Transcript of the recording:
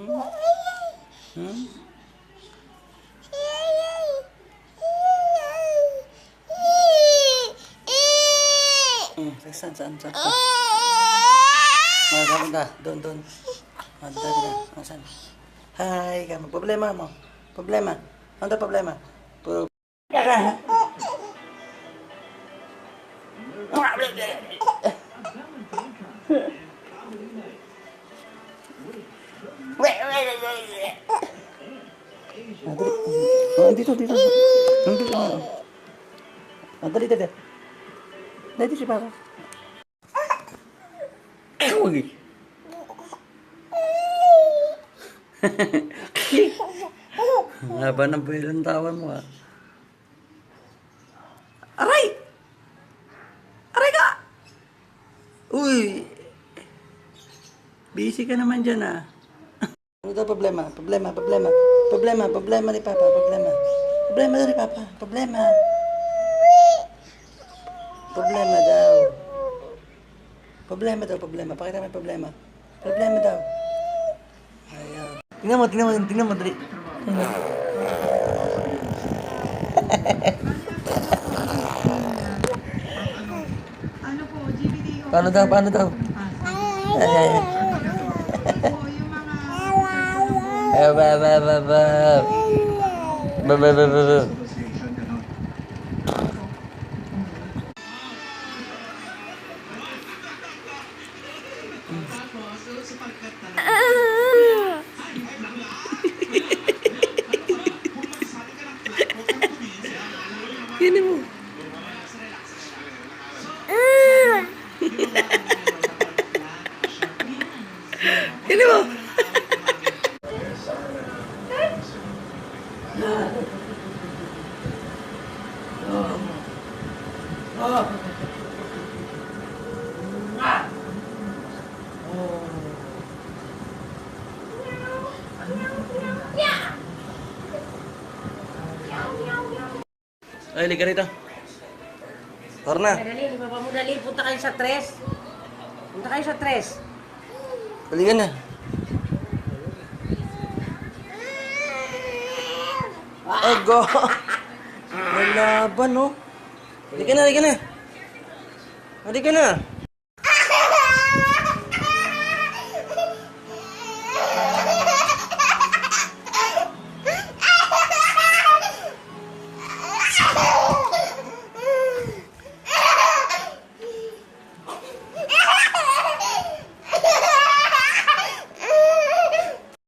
Hmm? Saan? Saan ka? Saan ka? Doon. Saan? Hi, ka. Problema mo? Problema? Ano problema? Dito. Dali. Dali si Papa. Uy. Haba ng buhay ng tawa mo, ha? Aray! Aray ka! Uy! Busy ka naman dyan, ha? Ano daw problema ni Papa, Problema daw ni Papa, Problema daw. Problema. Pakita mo yung problema. Problema daw. Ayaw. Tingnan mo, dali. Ano po, GBD o... Paano daw? Ay. Yung mga... Ba. Ini mo. Ini mo. Ay, liga rito. Torna. Dali, baba mo dali. Punta kayo sa tres. Balikan na. Ago. May laban, no? Halika na.